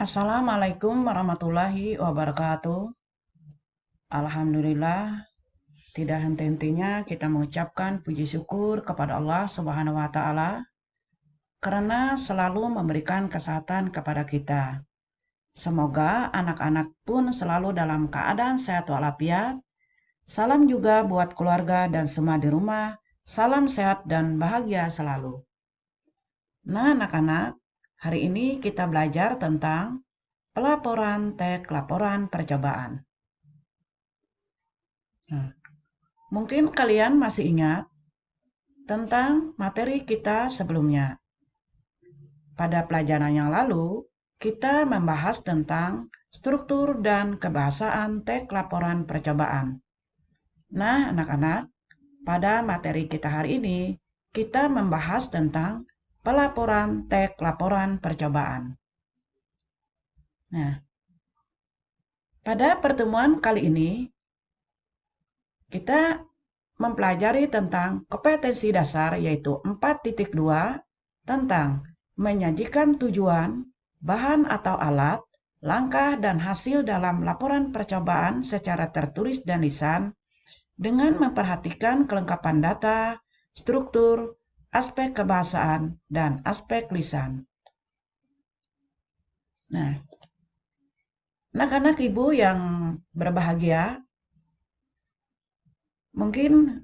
Assalamualaikum warahmatullahi wabarakatuh. Alhamdulillah, tidak henti-hentinya kita mengucapkan puji syukur kepada Allah Subhanahu wa Ta'ala karena selalu memberikan kesehatan kepada kita. Semoga anak-anak pun selalu dalam keadaan sehat walafiat. Salam juga buat keluarga dan semua di rumah. Salam sehat dan bahagia selalu. Nah, anak-anak, hari ini kita belajar tentang pelaporan teks laporan percobaan. Mungkin kalian masih ingat tentang materi kita sebelumnya. Pada pelajaran yang lalu, kita membahas tentang struktur dan kebahasaan teks laporan percobaan. Nah, anak-anak, pada materi kita hari ini, kita membahas tentang pelaporan teks laporan percobaan. Nah, pada pertemuan kali ini, kita mempelajari tentang kompetensi dasar yaitu 4.2 tentang menyajikan tujuan, bahan atau alat, langkah dan hasil dalam laporan percobaan secara tertulis dan lisan dengan memperhatikan kelengkapan data, struktur, aspek kebahasaan, dan aspek lisan. Nah, anak-anak ibu yang berbahagia, mungkin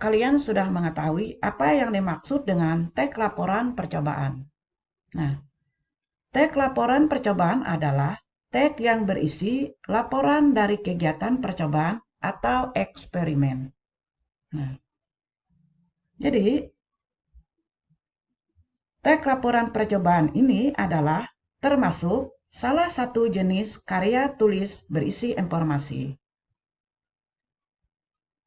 kalian sudah mengetahui apa yang dimaksud dengan teks laporan percobaan. Nah, teks laporan percobaan adalah teks yang berisi laporan dari kegiatan percobaan atau eksperimen. Nah, jadi, teks laporan percobaan ini adalah termasuk salah satu jenis karya tulis berisi informasi.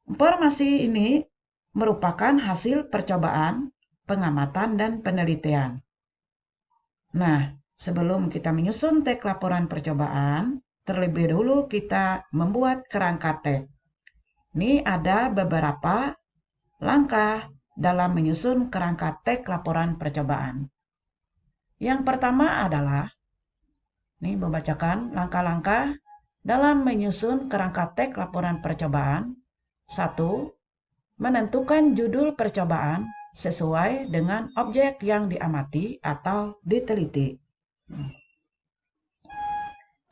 Informasi ini merupakan hasil percobaan, pengamatan, dan penelitian. Nah, sebelum kita menyusun teks laporan percobaan, terlebih dahulu kita membuat kerangka teks. Ini ada beberapa langkah dalam menyusun kerangka teks laporan percobaan. Yang pertama adalah, ini membacakan langkah-langkah dalam menyusun kerangka teks laporan percobaan. 1. Menentukan judul percobaan sesuai dengan objek yang diamati atau diteliti.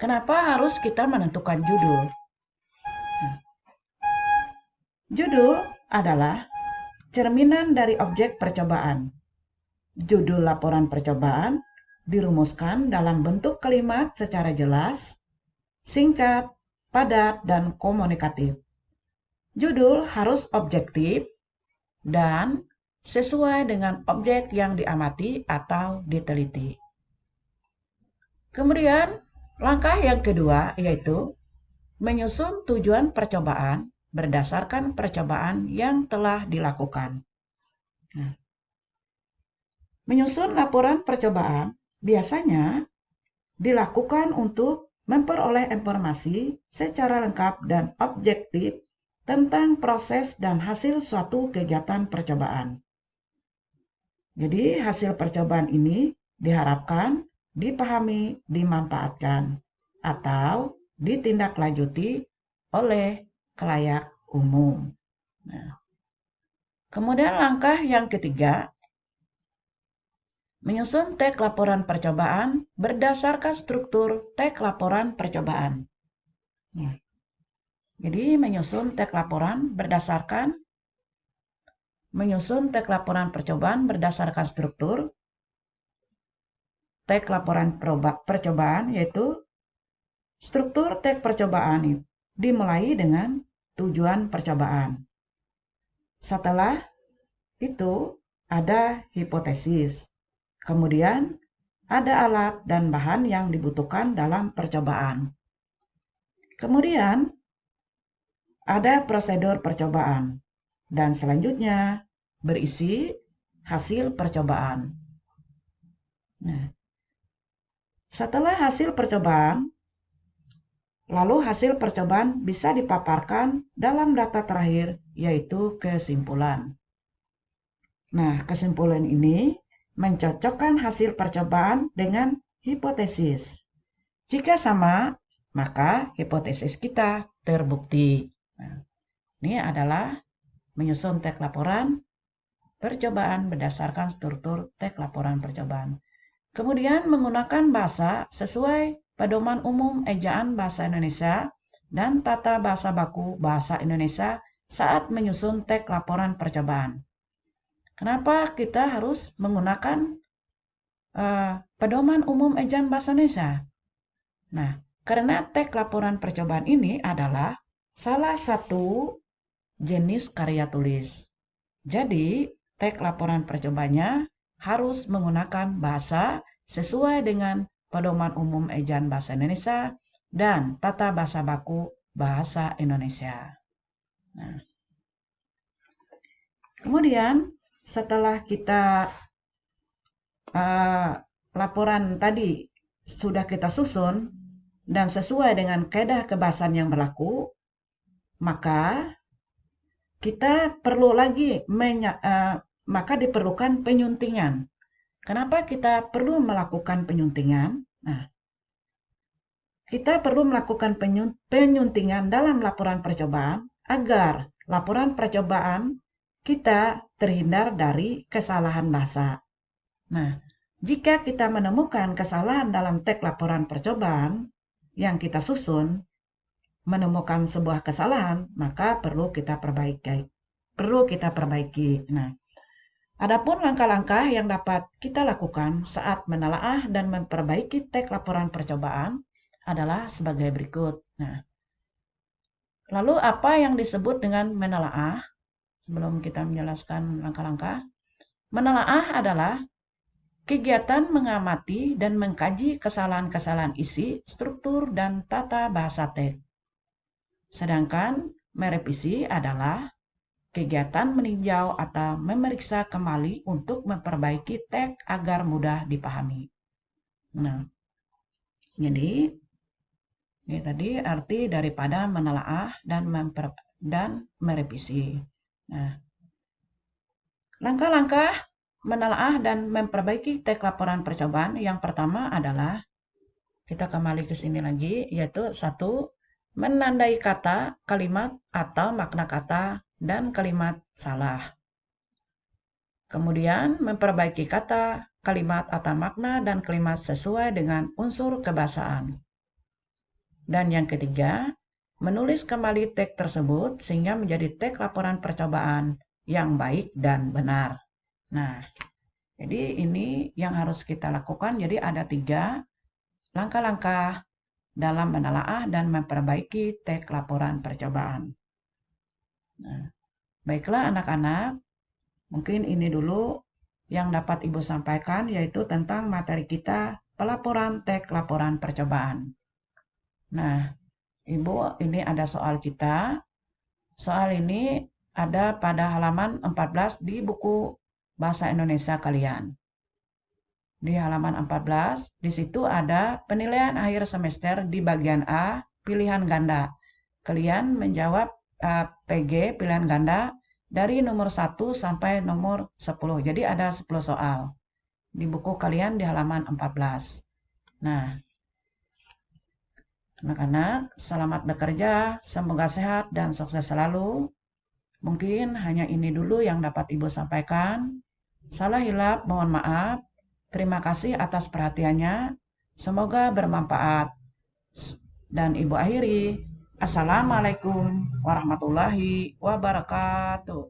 Kenapa harus kita menentukan judul? Judul adalah cerminan dari objek percobaan. Judul laporan percobaan dirumuskan dalam bentuk kalimat secara jelas, singkat, padat, dan komunikatif. Judul harus objektif dan sesuai dengan objek yang diamati atau diteliti. Kemudian, langkah yang kedua yaitu menyusun tujuan percobaan berdasarkan percobaan yang telah dilakukan. Nah, menyusun laporan percobaan biasanya dilakukan untuk memperoleh informasi secara lengkap dan objektif tentang proses dan hasil suatu kegiatan percobaan. Jadi, hasil percobaan ini diharapkan dipahami, dimanfaatkan, atau ditindaklanjuti oleh khalayak umum. Nah, kemudian langkah yang ketiga, menyusun teks laporan percobaan berdasarkan struktur teks laporan percobaan. Nah, jadi menyusun teks laporan percobaan berdasarkan struktur teks laporan percobaan, yaitu struktur teks percobaan dimulai dengan tujuan percobaan. Setelah itu ada hipotesis. Kemudian ada alat dan bahan yang dibutuhkan dalam percobaan. Kemudian ada prosedur percobaan. Dan selanjutnya berisi hasil percobaan. Nah, setelah hasil percobaan, lalu hasil percobaan bisa dipaparkan dalam data terakhir, yaitu kesimpulan. Nah, kesimpulan ini mencocokkan hasil percobaan dengan hipotesis. Jika sama, maka hipotesis kita terbukti. Nah, ini adalah menyusun teks laporan percobaan berdasarkan struktur teks laporan percobaan. Kemudian menggunakan bahasa sesuai pedoman umum ejaan bahasa Indonesia dan tata bahasa baku bahasa Indonesia saat menyusun teks laporan percobaan. Kenapa kita harus menggunakan pedoman umum ejaan bahasa Indonesia? Nah, karena teks laporan percobaan ini adalah salah satu jenis karya tulis. Jadi, teks laporan percobaannya harus menggunakan bahasa sesuai dengan pedoman umum ejaan bahasa Indonesia dan tata bahasa baku bahasa Indonesia. Nah, kemudian setelah kita laporan tadi sudah kita susun dan sesuai dengan kaedah kebahasaan yang berlaku, maka kita perlu lagi maka diperlukan penyuntingan. Kenapa kita perlu melakukan penyuntingan? Nah, kita perlu melakukan penyuntingan dalam laporan percobaan agar laporan percobaan kita terhindar dari kesalahan bahasa. Nah, jika kita menemukan kesalahan dalam teks laporan percobaan yang kita susun, menemukan sebuah kesalahan, maka perlu kita perbaiki. Nah, adapun langkah-langkah yang dapat kita lakukan saat menelaah dan memperbaiki teks laporan percobaan adalah sebagai berikut. Nah, lalu apa yang disebut dengan menelaah? Sebelum kita menjelaskan langkah-langkah, menelaah adalah kegiatan mengamati dan mengkaji kesalahan-kesalahan isi, struktur, dan tata bahasa teks. Sedangkan merevisi adalah kegiatan meninjau atau memeriksa kembali untuk memperbaiki teks agar mudah dipahami. Nah, jadi ini tadi arti daripada menelaah dan merevisi. Nah, langkah-langkah menelaah dan memperbaiki teks laporan percobaan yang pertama adalah, kita kembali ke sini lagi, yaitu 1. Menandai kata, kalimat, atau makna kata dan kalimat salah. Kemudian memperbaiki kata, kalimat atau makna dan kalimat sesuai dengan unsur kebahasaan. Dan yang ketiga, menulis kembali teks tersebut sehingga menjadi teks laporan percobaan yang baik dan benar. Nah, jadi ini yang harus kita lakukan. Jadi ada 3 langkah-langkah dalam menelaah dan memperbaiki teks laporan percobaan. Nah, baiklah anak-anak, mungkin ini dulu yang dapat Ibu sampaikan, yaitu tentang materi kita pelaporan teks laporan percobaan. Nah, Ibu, ini ada soal kita. Soal ini ada pada halaman 14 di buku Bahasa Indonesia kalian. Di halaman 14, di situ ada penilaian akhir semester di bagian A, pilihan ganda. Kalian menjawab PG, pilihan ganda, dari nomor 1 sampai nomor 10. Jadi ada 10 soal di buku kalian di halaman 14. Nah, anak-anak, selamat bekerja, semoga sehat dan sukses selalu. Mungkin hanya ini dulu yang dapat Ibu sampaikan. Salah hilap, mohon maaf. Terima kasih atas perhatiannya. Semoga bermanfaat. Dan Ibu akhiri. Assalamualaikum warahmatullahi wabarakatuh.